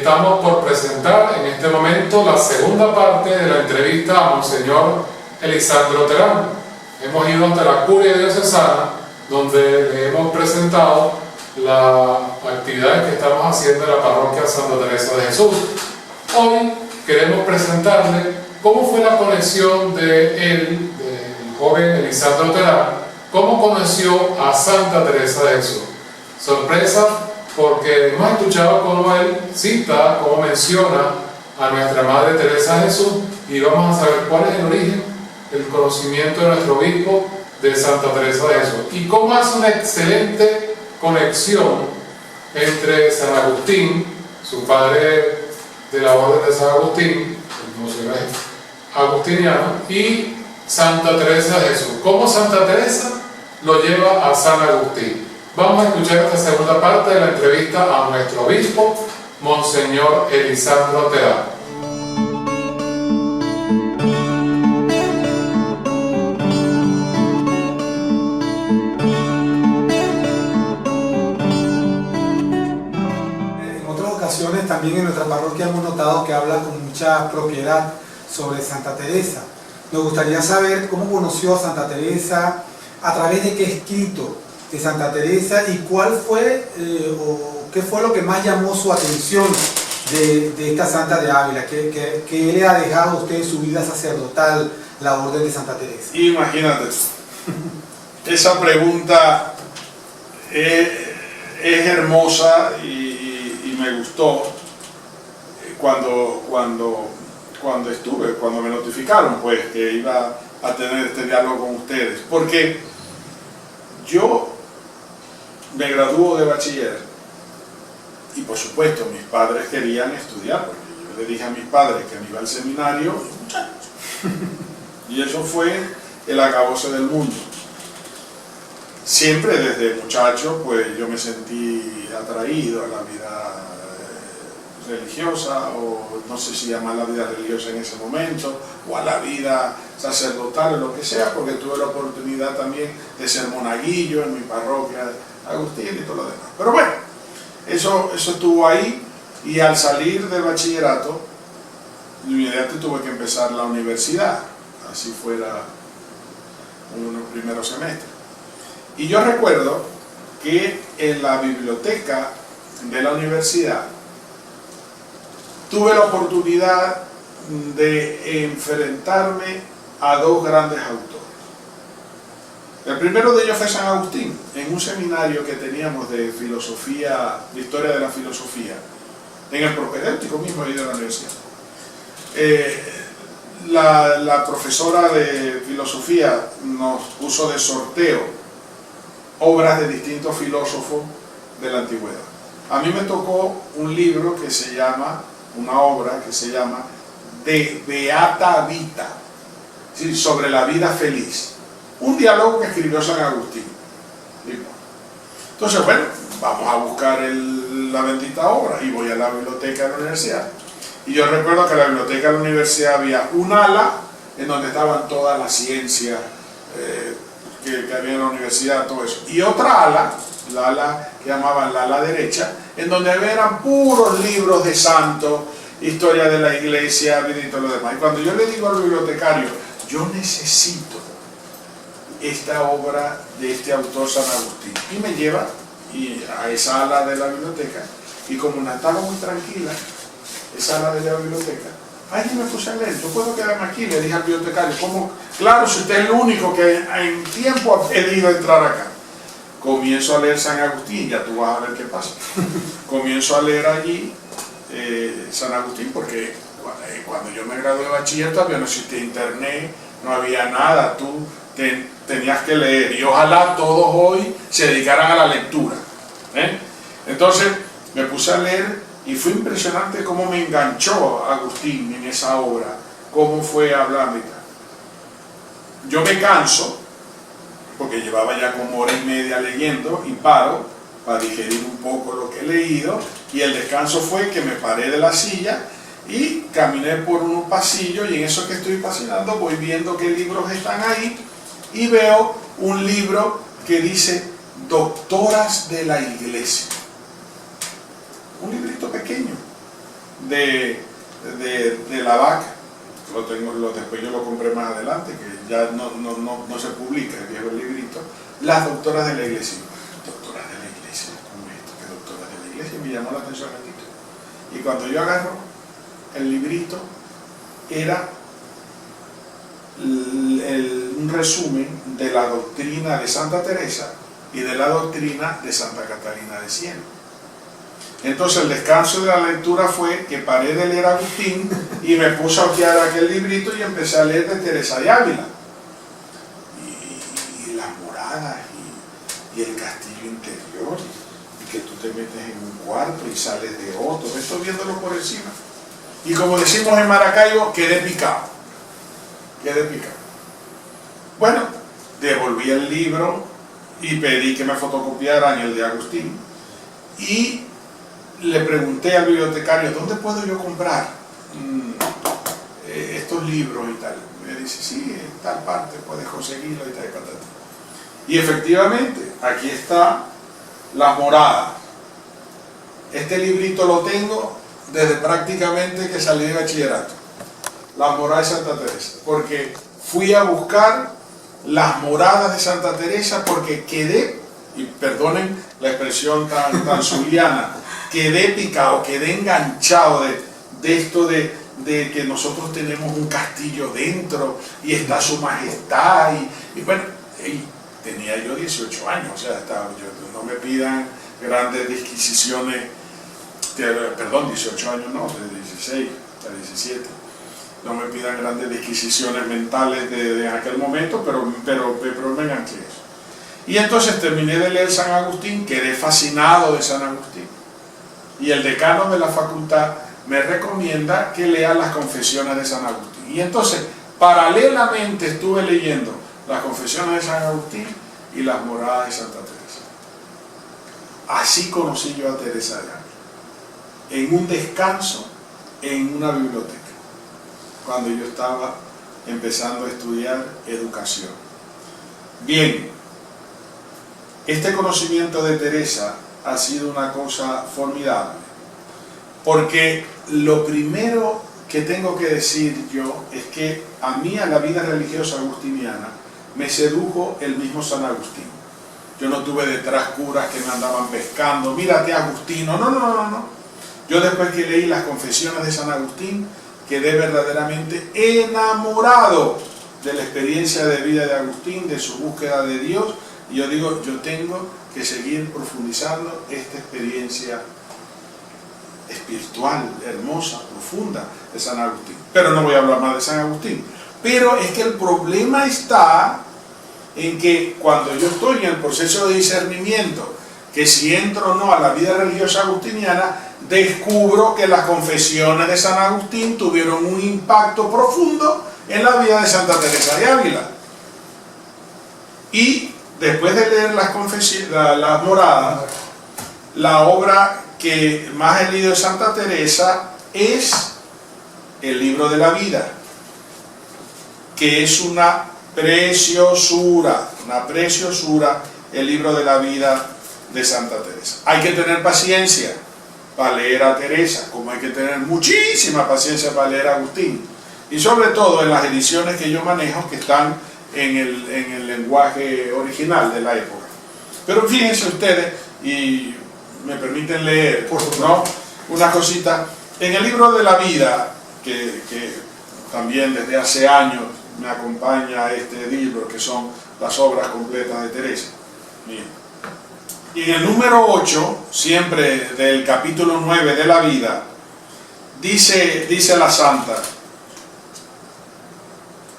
Estamos por presentar en este momento la segunda parte de la entrevista a Monseñor Elisandro Terán. Hemos ido ante la Curia Diocesana, donde le hemos presentado las actividades que estamos haciendo en la parroquia Santa Teresa de Jesús. Hoy queremos presentarle cómo fue la conexión de él, del joven Elisandro Terán, cómo conoció a Santa Teresa de Jesús. Sorpresa, porque hemos escuchado cómo él cita, cómo menciona a nuestra Madre Teresa de Jesús, y vamos a saber cuál es el origen, el conocimiento de nuestro obispo de Santa Teresa de Jesús, y cómo hace una excelente conexión entre San Agustín, su padre de la orden de San Agustín, el agustiniano, y Santa Teresa de Jesús. Cómo Santa Teresa lo lleva a San Agustín. Vamos a escuchar esta segunda parte de la entrevista a nuestro obispo, Monseñor Elisandro Terán. En otras ocasiones también en nuestra parroquia hemos notado que habla con mucha propiedad sobre Santa Teresa. Nos gustaría saber cómo conoció a Santa Teresa, a través de qué escrito de Santa Teresa, y cuál fue o qué fue lo que más llamó su atención de esta Santa de Ávila, que le ha dejado a usted en su vida sacerdotal la orden de Santa Teresa. Imagínate, esa pregunta es hermosa y me gustó cuando me notificaron pues que iba a tener este diálogo con ustedes, porque yo me graduó de bachiller y por supuesto mis padres querían estudiar, porque yo le dije a mis padres que me iba al seminario y eso fue el acabose del mundo. Siempre desde muchacho pues yo me sentí atraído a la vida religiosa, o no sé si llamar la vida religiosa en ese momento, o a la vida sacerdotal o lo que sea, porque tuve la oportunidad también de ser monaguillo en mi parroquia Agustín y todo lo demás. Pero bueno, eso estuvo ahí, y al salir del bachillerato inmediatamente tuve que empezar la universidad, así fuera unos primeros semestres. Y yo recuerdo que en la biblioteca de la universidad tuve la oportunidad de enfrentarme a dos grandes autores. El primero de ellos fue San Agustín, en un seminario que teníamos de filosofía, de historia de la filosofía, en el propedéutico mismo ahí de la universidad. La profesora de filosofía nos puso de sorteo obras de distintos filósofos de la antigüedad. A mí me tocó un libro que se llama, una obra que se llama De Beata Vita, ¿sí? Sobre la vida feliz, un diálogo que escribió San Agustín. Entonces, bueno, vamos a buscar la bendita obra, y voy a la biblioteca de la universidad. Y yo recuerdo que en la biblioteca de la universidad había un ala en donde estaban todas las ciencias que había en la universidad, todo eso, y otra ala, la ala que llamaban la ala derecha, en donde eran puros libros de santos, historia de la iglesia y todo lo demás. Y cuando yo le digo al bibliotecario, yo necesito esta obra de este autor San Agustín, y me lleva a esa ala de la biblioteca, y como no estaba muy tranquila esa ala de la biblioteca, ahí me puse a leer. Yo puedo quedarme aquí, le dije al bibliotecario, ¿cómo? Claro, si usted es el único que en tiempo ha pedido entrar acá. Comienzo a leer San Agustín, ya tú vas a ver qué pasa. Comienzo a leer allí San Agustín, porque cuando yo me gradué de bachiller todavía no existía internet, no había nada, tú tenías que leer, y ojalá todos hoy se dedicaran a la lectura. Entonces me puse a leer, y fue impresionante cómo me enganchó Agustín en esa obra, cómo fue hablando y tal. Yo me canso, porque llevaba ya como hora y media leyendo, y paro para digerir un poco lo que he leído, y el descanso fue que me paré de la silla y caminé por un pasillo, y en eso que estoy paseando voy viendo qué libros están ahí, y veo un libro que dice Doctoras de la Iglesia, un librito pequeño, de la vaca. Después yo lo compré más adelante, que ya no se publica, el viejo librito. Las doctoras de la iglesia. Doctoras de la iglesia, ¿cómo es esto? ¿Qué doctoras de la iglesia? Me llamó la atención el título. Y cuando yo agarro el librito, era un resumen de la doctrina de Santa Teresa y de la doctrina de Santa Catalina de Siena. Entonces el descanso de la lectura fue que paré de leer a Agustín y me puse a hojear aquel librito y empecé a leer de Teresa de Ávila. Y las moradas y el castillo interior, y que tú te metes en un cuarto y sales de otro. Estoy viéndolo por encima. Y como decimos en Maracaibo, quedé picado. Bueno, devolví el libro y pedí que me fotocopiaran el de Agustín. Y le pregunté al bibliotecario, ¿dónde puedo yo comprar estos libros y tal? Me dice, sí, en tal parte puedes conseguirlo y tal y patata. Y efectivamente, aquí está Las Moradas. Este librito lo tengo desde prácticamente que salí de bachillerato. Las Moradas de Santa Teresa. Porque fui a buscar las moradas de Santa Teresa porque quedé, y perdonen la expresión tan zuliana, quedé picado, quedé enganchado de esto de que nosotros tenemos un castillo dentro y está su majestad y bueno, y tenía yo 18 años, o sea, no me pidan grandes disquisiciones, perdón, 18 años no, de 16 a 17, no me pidan grandes disquisiciones mentales de aquel momento, pero me enganché eso. Y entonces terminé de leer San Agustín, quedé fascinado de San Agustín. Y el decano de la facultad me recomienda que lea las Confesiones de San Agustín. Y entonces, paralelamente estuve leyendo las Confesiones de San Agustín y las Moradas de Santa Teresa. Así conocí yo a Teresa de Ávila, en un descanso, en una biblioteca, cuando yo estaba empezando a estudiar educación. Bien, este conocimiento de Teresa ha sido una cosa formidable, porque lo primero que tengo que decir yo es que a mí, a la vida religiosa agustiniana, me sedujo el mismo San Agustín. Yo no tuve detrás curas que me andaban pescando, mírate Agustino, no. Yo después que leí las Confesiones de San Agustín, quedé verdaderamente enamorado de la experiencia de vida de Agustín, de su búsqueda de Dios, y yo digo, yo tengo que seguir profundizando esta experiencia espiritual, hermosa, profunda de San Agustín. Pero no voy a hablar más de San Agustín. Pero es que el problema está en que cuando yo estoy en el proceso de discernimiento, que si entro o no a la vida religiosa agustiniana, descubro que las Confesiones de San Agustín tuvieron un impacto profundo en la vida de Santa Teresa de Ávila. Y después de leer las Moradas, la obra que más he leído de Santa Teresa es el Libro de la Vida, que es una preciosura el Libro de la Vida de Santa Teresa. Hay que tener paciencia para leer a Teresa, como hay que tener muchísima paciencia para leer a Agustín, y sobre todo en las ediciones que yo manejo, que están en el lenguaje original de la época. Pero fíjense ustedes, y me permiten leer, ¿no?, una cosita. En el Libro de la Vida, que también desde hace años me acompaña este libro, que son las obras completas de Teresa. Bien. Y en el número 8, siempre del capítulo 9 de la vida, dice la santa: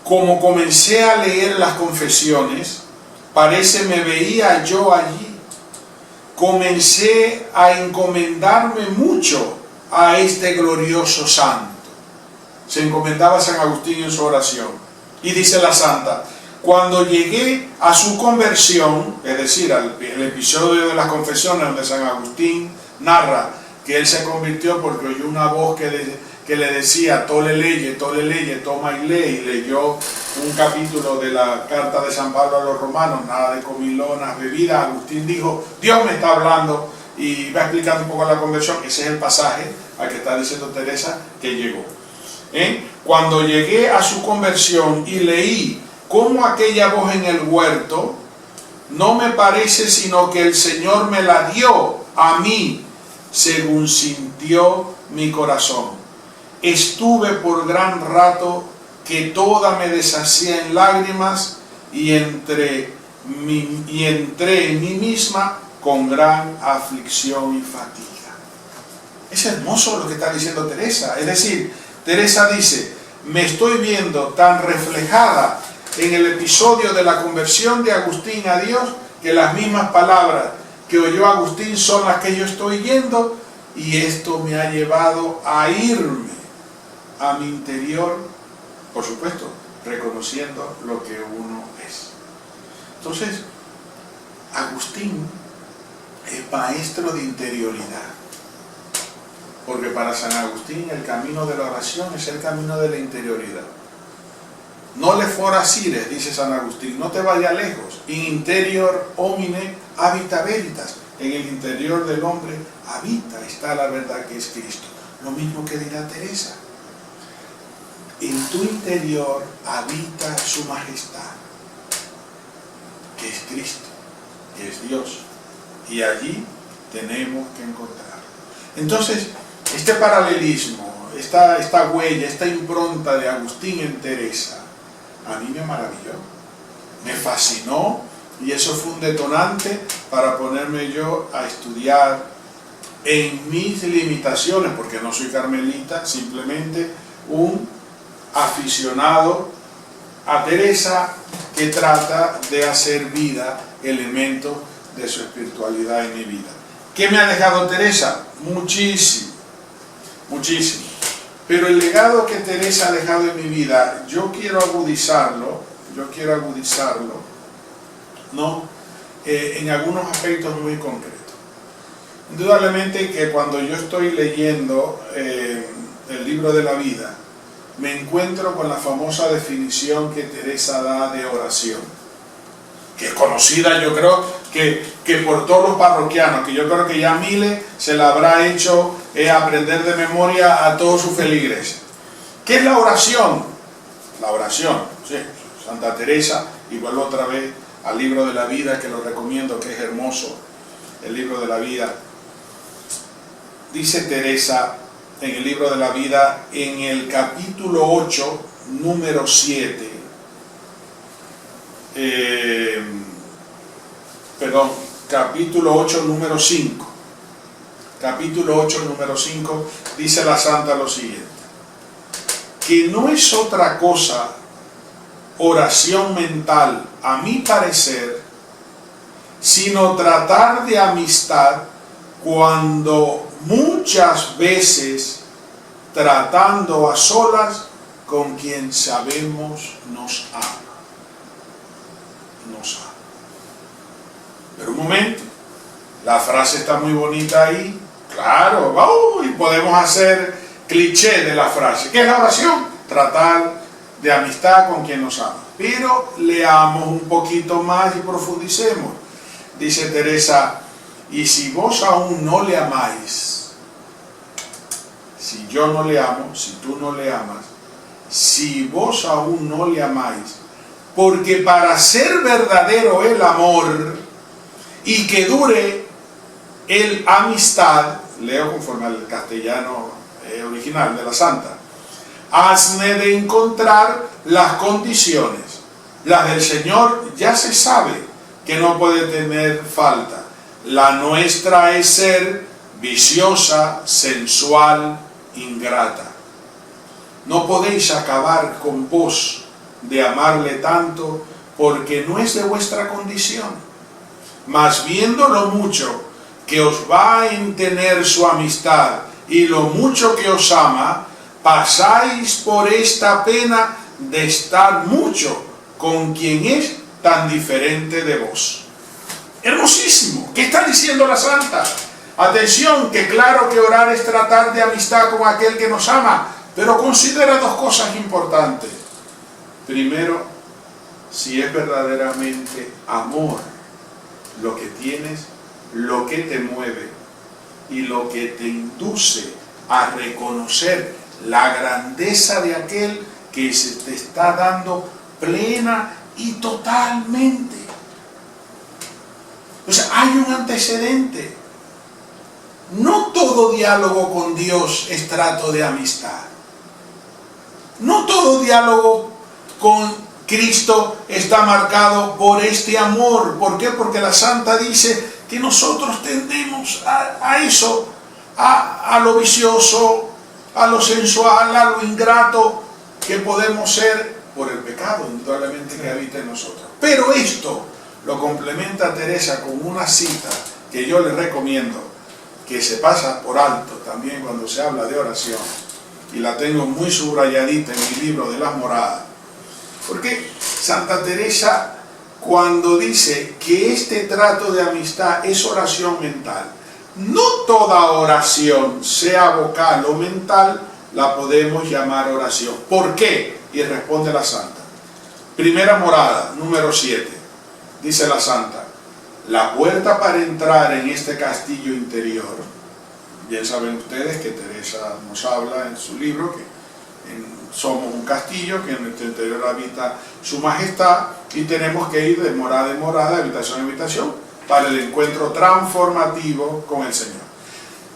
como comencé a leer las Confesiones, parece me veía yo allí. Comencé a encomendarme mucho a este glorioso santo. Se encomendaba a San Agustín en su oración. Y dice la santa: cuando llegué a su conversión, es decir, el episodio de las Confesiones donde San Agustín narra que él se convirtió porque oyó una voz que le decía tole leye, toma y lee, y leyó un capítulo de la carta de San Pablo a los romanos, nada de comilonas, bebidas. Agustín dijo, Dios me está hablando, y va explicando un poco la conversión. Ese es el pasaje al que está diciendo Teresa que llegó. Cuando llegué a su conversión y leí cómo aquella voz en el huerto, no me parece sino que el Señor me la dio a mí, según sintió mi corazón. Estuve por gran rato que toda me deshacía en lágrimas y entré en mí misma con gran aflicción y fatiga. Es hermoso lo que está diciendo Teresa. Es decir, Teresa dice, me estoy viendo tan reflejada en el episodio de la conversión de Agustín a Dios, que las mismas palabras que oyó Agustín son las que yo estoy yendo, y esto me ha llevado a irme a mi interior, por supuesto, reconociendo lo que uno es. Entonces, Agustín es maestro de interioridad, porque para San Agustín el camino de la oración es el camino de la interioridad. No le forasires, dice San Agustín, no te vayas lejos. In interior homine habita veritas. En el interior del hombre habita, está la verdad que es Cristo. Lo mismo que dirá Teresa. En tu interior habita su majestad, que es Cristo, que es Dios. Y allí tenemos que encontrar. Entonces, este paralelismo, esta huella, esta impronta de Agustín en Teresa, a mí me maravilló, me fascinó, y eso fue un detonante para ponerme yo a estudiar en mis limitaciones, porque no soy carmelita, simplemente un aficionado a Teresa que trata de hacer vida elementos de su espiritualidad en mi vida. ¿Qué me ha dejado Teresa? Muchísimo, muchísimo. Pero el legado que Teresa ha dejado en mi vida, yo quiero agudizarlo, ¿no? En algunos aspectos muy concretos. Indudablemente que cuando yo estoy leyendo el libro de la vida, me encuentro con la famosa definición que Teresa da de oración, que es conocida, yo creo, que por todos los parroquianos, que yo creo que ya miles se la habrá hecho aprender de memoria a todos sus feligreses. ¿Qué es la oración? La oración, sí, Santa Teresa, y vuelvo otra vez al libro de la vida, que lo recomiendo, que es hermoso, el libro de la vida. Dice Teresa en el libro de la vida, en el capítulo 8, número 7, capítulo 8, número 5. Capítulo 8, número 5, dice la Santa lo siguiente: que no es otra cosa oración mental, a mi parecer, sino tratar de amistad, cuando muchas veces tratando a solas con quien sabemos nos ama. Nos ama. Pero un momento, la frase está muy bonita ahí, claro, y podemos hacer cliché de la frase. ¿Qué es la oración? Tratar de amistad con quien nos ama. Pero leamos un poquito más y profundicemos. Dice Teresa, y si vos aún no le amáis, si yo no le amo, si tú no le amas, si vos aún no le amáis, porque para ser verdadero el amor y que dure el amistad, leo conforme al castellano original de la Santa, hasme de encontrar las condiciones. Las del Señor ya se sabe que no puede tener falta. La nuestra es ser viciosa, sensual, ingrata. No podéis acabar con vos de amarle tanto, porque no es de vuestra condición. Mas viendo lo mucho que os va a tener su amistad y lo mucho que os ama, pasáis por esta pena de estar mucho con quien es tan diferente de vos. Hermosísimo. ¿Qué está diciendo la Santa? Atención, que claro que orar es tratar de amistad con aquel que nos ama, pero considera dos cosas importantes. Primero, si es verdaderamente amor lo que tienes, lo que te mueve y lo que te induce a reconocer la grandeza de aquel que se te está dando plena y totalmente. O sea, hay un antecedente. No todo diálogo con Dios es trato de amistad. No todo diálogo con Cristo está marcado por este amor. ¿Por qué? Porque la Santa dice que nosotros tendemos a eso, a lo vicioso, a lo sensual, a lo ingrato que podemos ser por el pecado, indudablemente, que habita en nosotros. Pero esto lo complementa Teresa con una cita que yo le recomiendo, que se pasa por alto también cuando se habla de oración, y la tengo muy subrayadita en mi libro de las moradas, porque Santa Teresa, cuando dice que este trato de amistad es oración mental, no toda oración, sea vocal o mental, la podemos llamar oración. ¿Por qué? Y responde la Santa. Primera morada, número 7, dice la Santa: la puerta para entrar en este castillo interior, bien saben ustedes que Teresa nos habla en su libro que somos un castillo, que en nuestro interior habita su majestad, y tenemos que ir de morada en morada, de habitación en habitación, para el encuentro transformativo con el Señor.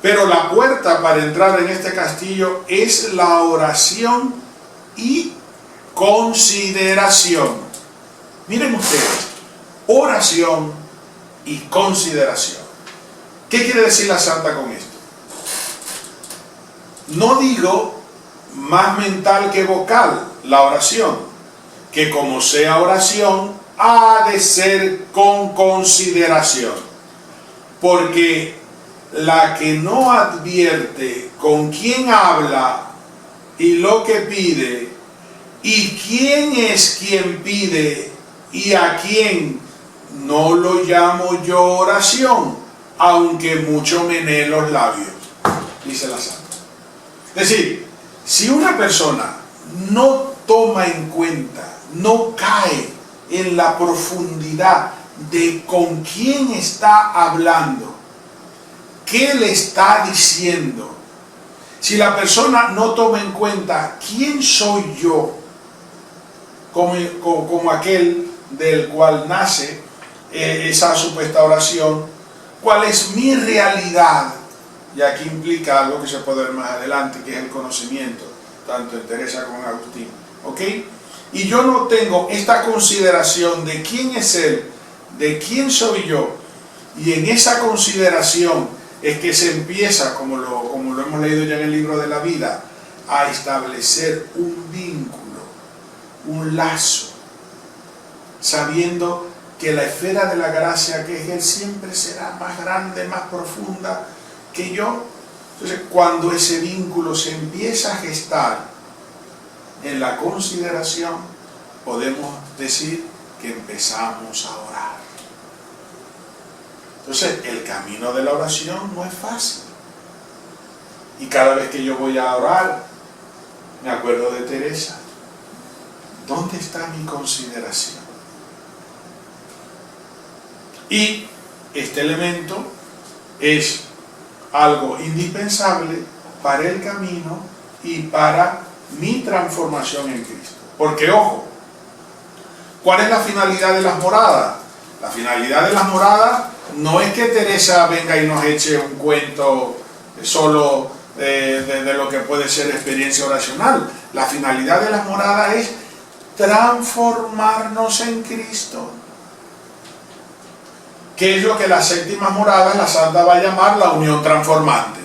Pero la puerta para entrar en este castillo es la oración y consideración. Miren ustedes, oración y consideración. ¿Qué quiere decir la Santa con esto? No digo más mental que vocal la oración, que como sea oración, ha de ser con consideración, porque la que no advierte con quién habla y lo que pide, y quién es quien pide y a quién, no lo llamo yo oración, aunque mucho menee los labios, dice la Santa. Es decir, si una persona no toma en cuenta, no cae en la profundidad de con quién está hablando, qué le está diciendo, si la persona no toma en cuenta quién soy yo, como aquel del cual nace esa supuesta oración, cuál es mi realidad, y aquí implica algo que se puede ver más adelante, que es el conocimiento, tanto en Teresa como en Agustín, ¿ok? Y yo no tengo esta consideración de quién es él, de quién soy yo, y en esa consideración es que se empieza, como lo hemos leído ya en el libro de la vida, a establecer un vínculo, un lazo, sabiendo que la esfera de la gracia que es él siempre será más grande, más profunda que yo. Entonces, cuando ese vínculo se empieza a gestar en la consideración, podemos decir que empezamos a orar. Entonces, el camino de la oración no es fácil. Y cada vez que yo voy a orar, me acuerdo de Teresa. ¿Dónde está mi consideración? Y este elemento es algo indispensable para el camino y para mi transformación en Cristo. Porque, ojo, ¿cuál es la finalidad de las moradas? La finalidad de las moradas no es que Teresa venga y nos eche un cuento solo de lo que puede ser experiencia oracional. La finalidad de las moradas es transformarnos en Cristo. ¿Qué es lo que las séptimas moradas la Santa va a llamar la unión transformante?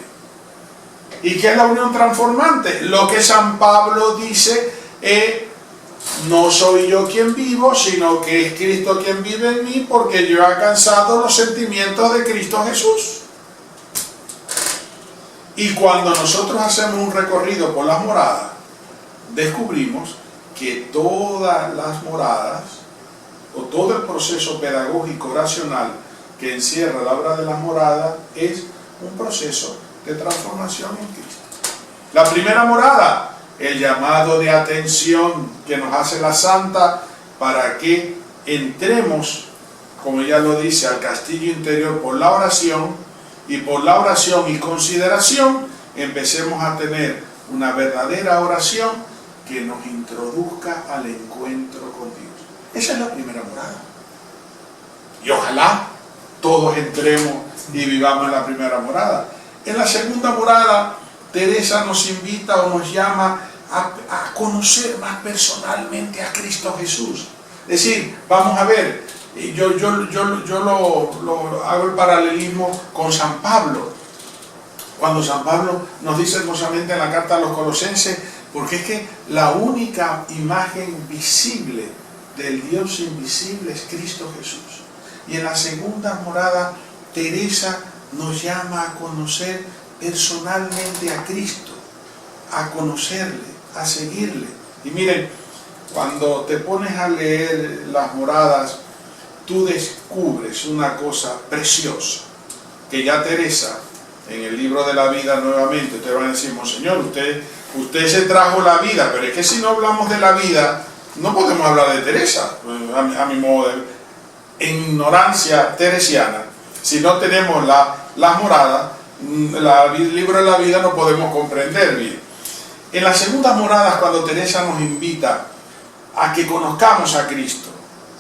¿Y qué es la unión transformante? Lo que San Pablo dice no soy yo quien vivo, sino que es Cristo quien vive en mí, porque yo he alcanzado los sentimientos de Cristo Jesús. Y cuando nosotros hacemos un recorrido por las moradas, descubrimos que todas las moradas, o todo el proceso pedagógico oracional que encierra la obra de las moradas, es un proceso de transformación en Cristo. La primera morada, el llamado de atención que nos hace la Santa para que entremos, como ya lo dice, al castillo interior por la oración, y por la oración y consideración empecemos a tener una verdadera oración que nos introduzca al encuentro con Dios. Esa es la primera morada. Y ojalá todos entremos y vivamos en la primera morada. En la segunda morada, Teresa nos invita o nos llama a conocer más personalmente a Cristo Jesús. Es decir, vamos a ver, yo lo hago el paralelismo con San Pablo. Cuando San Pablo nos dice hermosamente en la carta a los Colosenses, porque es que la única imagen visible del Dios invisible es Cristo Jesús. Y en la segunda morada, Teresa nos llama a conocer personalmente a Cristo, a conocerle, a seguirle. Y miren, cuando te pones a leer las moradas, tú descubres una cosa preciosa, que ya Teresa, en el libro de la vida nuevamente, te va a decir, Monseñor, usted se trajo la vida, pero es que si no hablamos de la vida, no podemos hablar de Teresa, a mi modo de ver. En ignorancia teresiana, si no tenemos las moradas, el libro de la vida no podemos comprender bien. En las segundas moradas, cuando Teresa nos invita a que conozcamos a Cristo,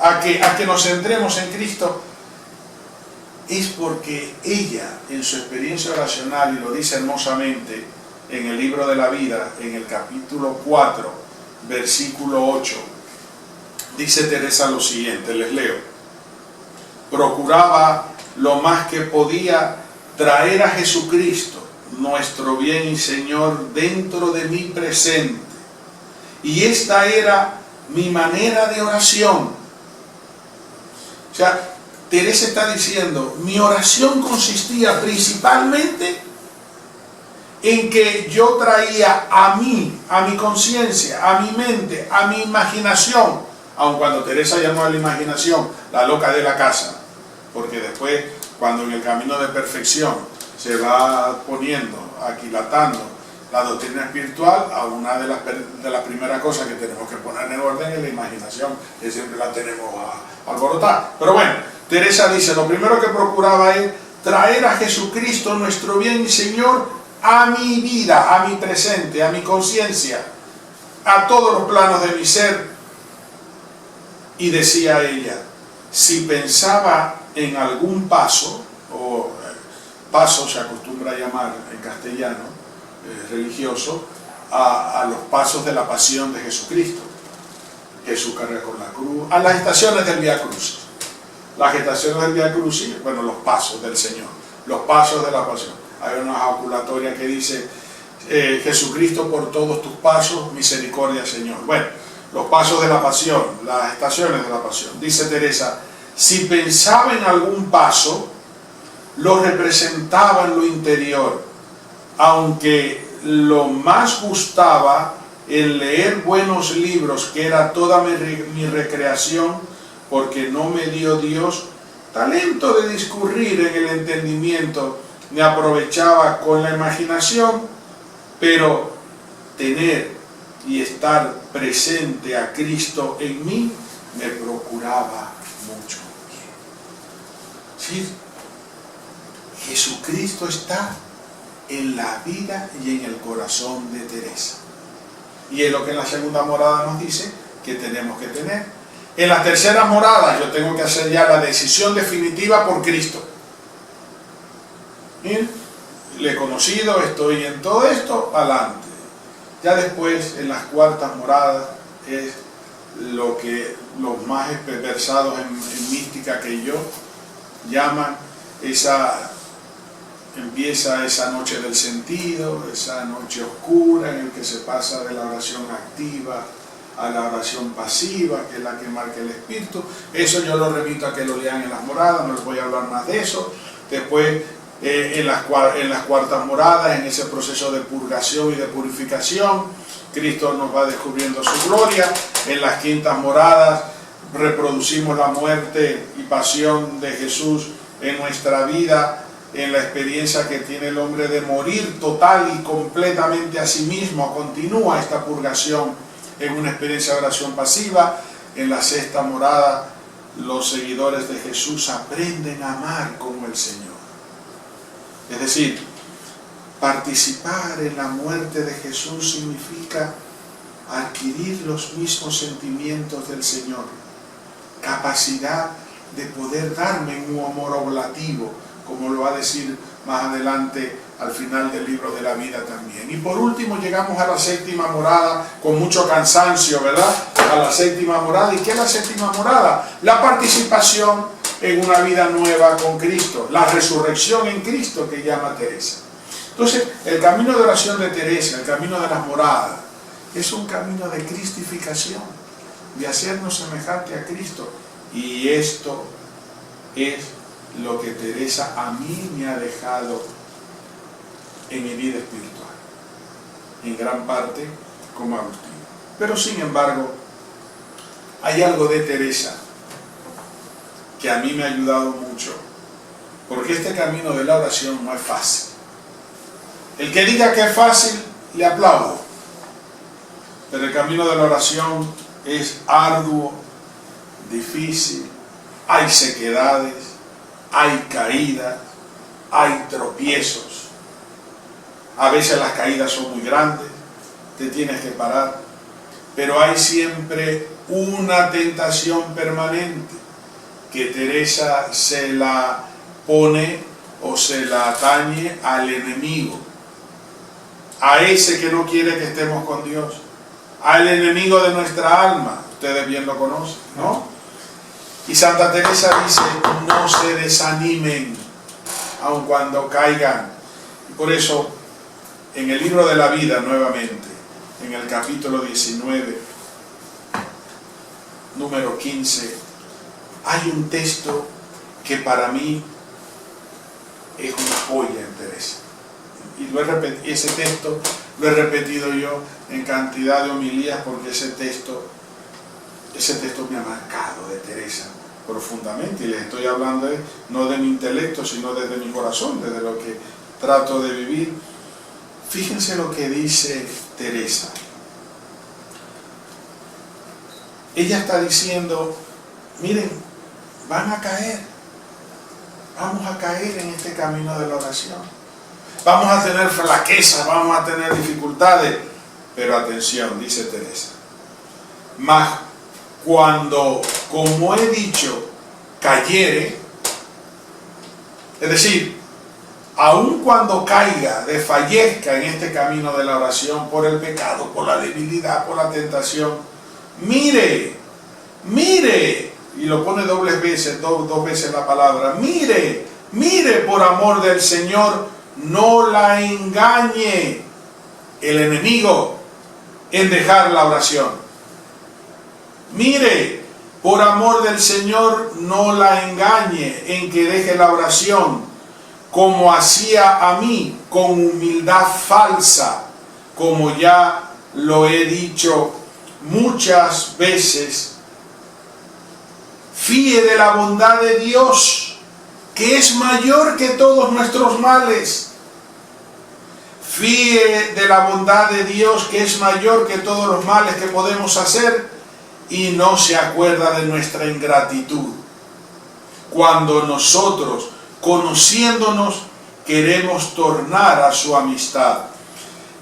a que nos centremos en Cristo, es porque ella, en su experiencia oracional, y lo dice hermosamente en el libro de la vida, en el capítulo 4, versículo 8, dice Teresa lo siguiente, les leo: procuraba lo más que podía traer a Jesucristo, nuestro bien y Señor, dentro de mi presente. Y esta era mi manera de oración. O sea, Teresa está diciendo, mi oración consistía principalmente en que yo traía a mí, a mi conciencia, a mi mente, a mi imaginación, aun cuando Teresa llamó a la imaginación la loca de la casa, porque después, cuando en el camino de perfección se va poniendo, aquilatando la doctrina espiritual, a una de las primeras cosas que tenemos que poner en orden es la imaginación, que siempre la tenemos alborotada. Pero bueno, Teresa dice, lo primero que procuraba es traer a Jesucristo, nuestro bien y Señor, a mi vida, a mi presente, a mi conciencia, a todos los planos de mi ser. Y decía ella, si pensaba en algún paso, o paso se acostumbra a llamar en castellano, religioso, a los pasos de la pasión de Jesucristo. Jesús carga con la cruz, a las estaciones del Vía Crucis. Las estaciones del Vía Crucis, bueno, los pasos del Señor, los pasos de la pasión. Hay una jaculatoria que dice, Jesucristo por todos tus pasos, misericordia Señor. Bueno, los pasos de la pasión, las estaciones de la pasión. Dice Teresa, si pensaba en algún paso, lo representaba en lo interior, aunque lo más gustaba el leer buenos libros, que era toda mi recreación, porque no me dio Dios talento de discurrir en el entendimiento, me aprovechaba con la imaginación, pero tener y estar presente a Cristo en mí me procuraba mucho. ¿Sí? Jesucristo está en la vida y en el corazón de Teresa. Y es lo que en la segunda morada nos dice que tenemos que tener. En la tercera morada yo tengo que hacer ya la decisión definitiva por Cristo. ¿Bien? Le he conocido, estoy en todo esto, adelante. Ya después, en las cuartas moradas, es lo que los más versados en mística que yo llaman empieza esa noche del sentido, esa noche oscura en la que se pasa de la oración activa a la oración pasiva, que es la que marca el espíritu. Eso yo lo remito a que lo lean en las moradas, no les voy a hablar más de eso. Después, en las cuartas moradas, en ese proceso de purgación y de purificación, Cristo nos va descubriendo su gloria. En las quintas moradas reproducimos la muerte y pasión de Jesús en nuestra vida, en la experiencia que tiene el hombre de morir total y completamente a sí mismo. Continúa esta purgación en una experiencia de oración pasiva. En la sexta morada, los seguidores de Jesús aprenden a amar como el Señor. Es decir, participar en la muerte de Jesús significa adquirir los mismos sentimientos del Señor, capacidad de poder darme un amor oblativo, como lo va a decir más adelante al final del libro de la vida también. Y por último llegamos a la séptima morada, con mucho cansancio, ¿verdad? A la séptima morada. ¿Y qué es la séptima morada? La participación en una vida nueva con Cristo, la resurrección en Cristo que llama Teresa. Entonces, el camino de oración de Teresa, el camino de las moradas, es un camino de cristificación, de hacernos semejante a Cristo. Y esto es lo que Teresa a mí me ha dejado en mi vida espiritual, en gran parte como Agustín. Pero sin embargo, hay algo de Teresa que a mí me ha ayudado mucho, porque este camino de la oración no es fácil. El que diga que es fácil, le aplaudo. Pero el camino de la oración es arduo, difícil, hay sequedades, hay caídas, hay tropiezos. A veces las caídas son muy grandes, te tienes que parar, pero hay siempre una tentación permanente que Teresa se la pone o se la atañe al enemigo, a ese que no quiere que estemos con Dios, al enemigo de nuestra alma. Ustedes bien lo conocen, ¿no? Y Santa Teresa dice, no se desanimen aun cuando caigan. Por eso, en el libro de la vida, nuevamente, en el capítulo 19, número 15, hay un texto que para mí es una joya en Teresa. Y ese texto lo he repetido yo en cantidad de homilías porque ese texto me ha marcado de Teresa profundamente. Y les estoy hablando no de mi intelecto, sino desde mi corazón, desde lo que trato de vivir. Fíjense lo que dice Teresa. Ella está diciendo, miren, van a caer, vamos a caer en este camino de la oración. Vamos a tener flaquezas, vamos a tener dificultades, pero atención, dice Teresa, mas cuando, como he dicho, cayere, es decir, aun cuando caiga, desfallezca en este camino de la oración por el pecado, por la debilidad, por la tentación, mire, y lo pone dos veces la palabra, mire por amor del Señor, no la engañe el enemigo en dejar la oración. Mire, por amor del Señor, no la engañe en que deje la oración, como hacía a mí, con humildad falsa, como ya lo he dicho muchas veces. Fíe de la bondad de Dios, que es mayor que todos nuestros males. Fíe de la bondad de Dios, que es mayor que todos los males que podemos hacer, y no se acuerda de nuestra ingratitud. Cuando nosotros, conociéndonos, queremos tornar a su amistad,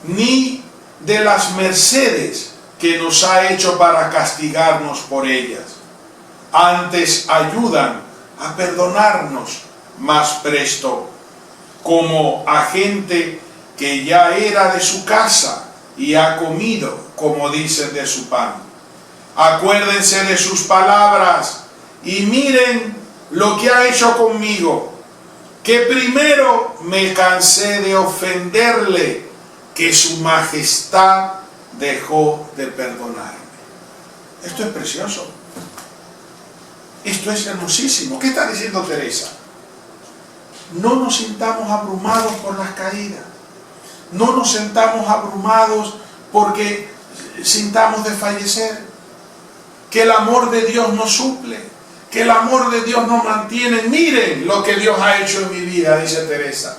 ni de las mercedes que nos ha hecho para castigarnos por ellas. Antes ayudan a perdonarnos más presto, como a gente que ya era de su casa y ha comido, como dicen, de su pan. Acuérdense de sus palabras y miren lo que ha hecho conmigo, que primero me cansé de ofenderle, que su majestad dejó de perdonarme. Esto es precioso. Esto es hermosísimo. ¿Qué está diciendo Teresa? No nos sintamos abrumados por las caídas. No nos sintamos abrumados porque sintamos desfallecer. Que el amor de Dios nos suple. Que el amor de Dios nos mantiene. Miren lo que Dios ha hecho en mi vida, dice Teresa.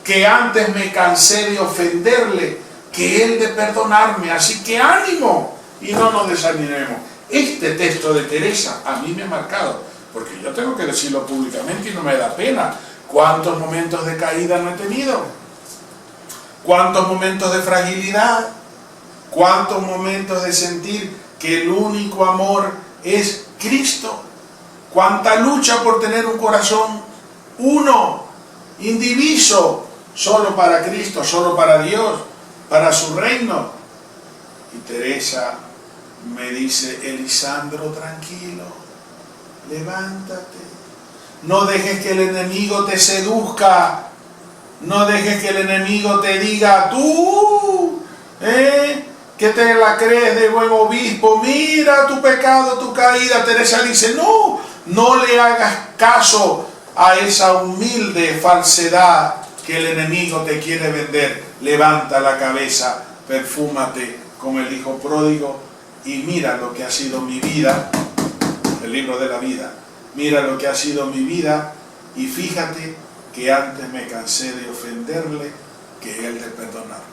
Que antes me cansé de ofenderle que Él de perdonarme. Así que ánimo y no nos desanimemos. Este texto de Teresa a mí me ha marcado, porque yo tengo que decirlo públicamente y no me da pena. ¿Cuántos momentos de caída no he tenido? ¿Cuántos momentos de fragilidad? ¿Cuántos momentos de sentir que el único amor es Cristo? ¿Cuánta lucha por tener un corazón uno, indiviso, solo para Cristo, solo para Dios, para su reino? Y Teresa me dice: Elisandro, tranquilo, levántate. No dejes que el enemigo te seduzca. No dejes que el enemigo te diga: tú, que te la crees de buen obispo, mira tu pecado, tu caída. Teresa dice: no le hagas caso a esa humilde falsedad que el enemigo te quiere vender. Levanta la cabeza, perfúmate como el hijo pródigo y mira lo que ha sido mi vida, el libro de la vida. Mira lo que ha sido mi vida y fíjate que antes me cansé de ofenderle que él de perdonar.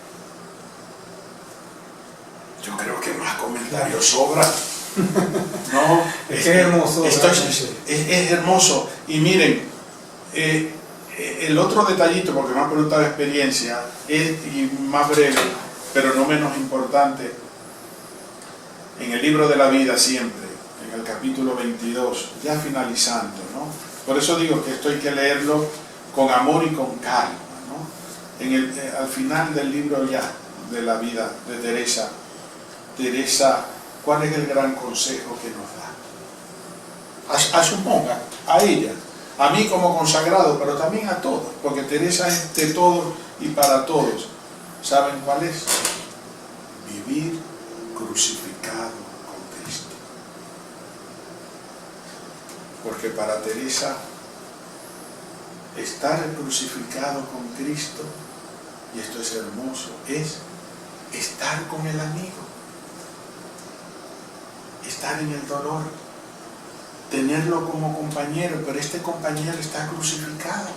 Yo creo que más comentarios sobran. No, es que es hermoso. Es hermoso. Y miren, el otro detallito, porque me han preguntado experiencia, y más breve, pero no menos importante, en el libro de la vida siempre, en el capítulo 22, ya finalizando, ¿no? Por eso digo que esto hay que leerlo con amor y con calma, ¿no? Al final del libro ya de la vida de Teresa, ¿cuál es el gran consejo que nos da? A su monja, a ella, a mí como consagrado, pero también a todos, porque Teresa es de todos y para todos. ¿Saben cuál es? Vivir crucificado con Cristo. Porque para Teresa, estar crucificado con Cristo, y esto es hermoso, es estar con el amigo, estar en el dolor, tenerlo como compañero, pero este compañero está crucificado.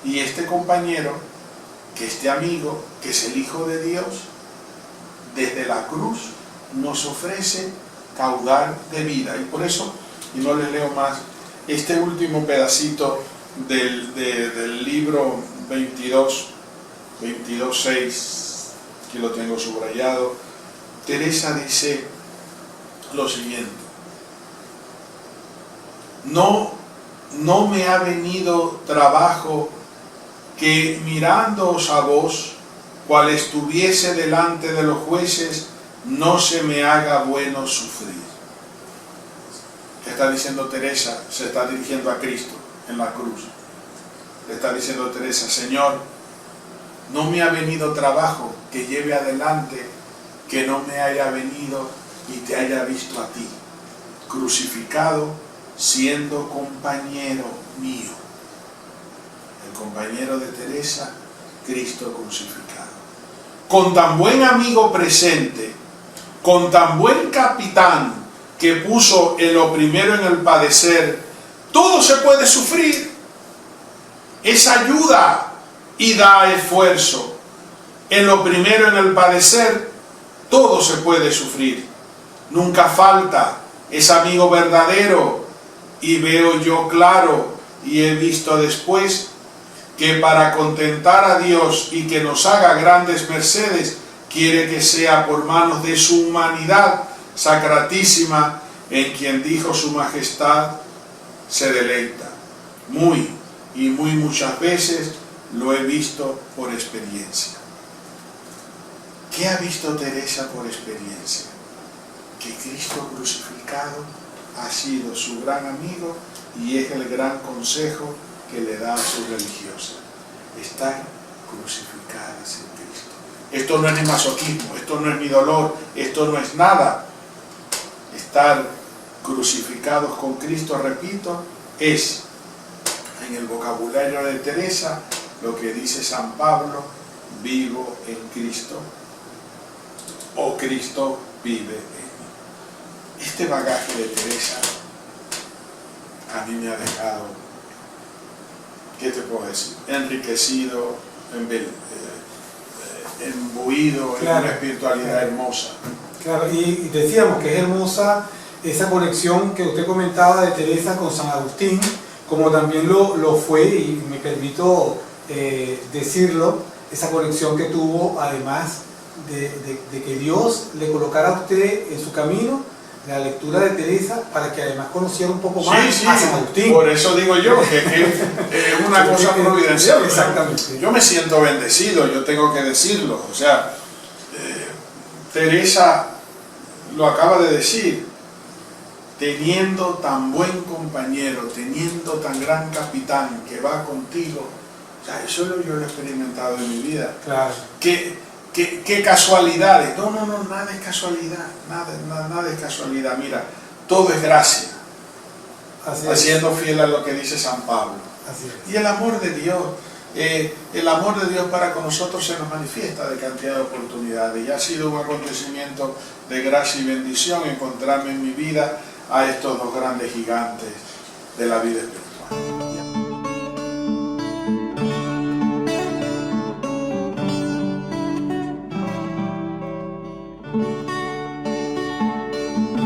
Y este compañero, que este amigo, que es el Hijo de Dios, desde la cruz nos ofrece caudal de vida. Y por eso, y no les leo más, este último pedacito del libro 22:6, aquí lo tengo subrayado, Teresa dice lo siguiente: no me ha venido trabajo que mirándoos a vos, cual estuviese delante de los jueces, no se me haga bueno sufrir. ¿Qué está diciendo Teresa? Se está dirigiendo a Cristo en la cruz. Le está diciendo Teresa: Señor, no me ha venido trabajo que lleve adelante que no me haya venido y te haya visto a ti, crucificado, siendo compañero mío. El compañero de Teresa, Cristo crucificado. Con tan buen amigo presente, con tan buen capitán que puso en lo primero en el padecer, todo se puede sufrir. Es ayuda y da esfuerzo. En lo primero en el padecer, todo se puede sufrir. Nunca falta, es amigo verdadero, y veo yo claro y he visto después que para contentar a Dios y que nos haga grandes mercedes, quiere que sea por manos de su humanidad sacratísima, en quien dijo su majestad, se deleita. Muy y muy muchas veces lo he visto por experiencia. ¿Qué ha visto Teresa por experiencia? Que Cristo crucificado ha sido su gran amigo y es el gran consejo que le da a su religiosa: estar crucificadas en Cristo. Esto no es ni masoquismo, esto no es ni dolor, esto no es nada. Estar crucificados con Cristo, repito, es, en el vocabulario de Teresa, lo que dice San Pablo: vivo en Cristo, o Cristo vive en mí. Este bagaje de Teresa a mí me ha dejado, ¿qué te puedo decir? Enriquecido, embuido, claro, en una espiritualidad hermosa. Claro, y decíamos que es hermosa esa conexión que usted comentaba de Teresa con San Agustín, como también lo fue, y me permito decirlo, esa conexión que tuvo, además de que Dios le colocara a usted en su camino la lectura de Teresa, para que además conociera un poco más a San Agustín. Por eso digo yo que es una cosa providencial. Exactamente. Yo me siento bendecido, yo tengo que decirlo. O sea, Teresa lo acaba de decir, teniendo tan buen compañero, teniendo tan gran capitán que va contigo. O sea, eso yo lo he experimentado en mi vida. Claro. ¿Qué casualidades? No, nada es casualidad, nada es casualidad. Mira, todo es gracia, siendo fiel a lo que dice San Pablo. Así es. Y el amor de Dios para con nosotros se nos manifiesta de cantidad de oportunidades. Y ha sido un acontecimiento de gracia y bendición encontrarme en mi vida a estos dos grandes gigantes de la vida espiritual.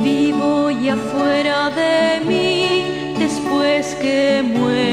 Vivo y afuera de mí, después que muera.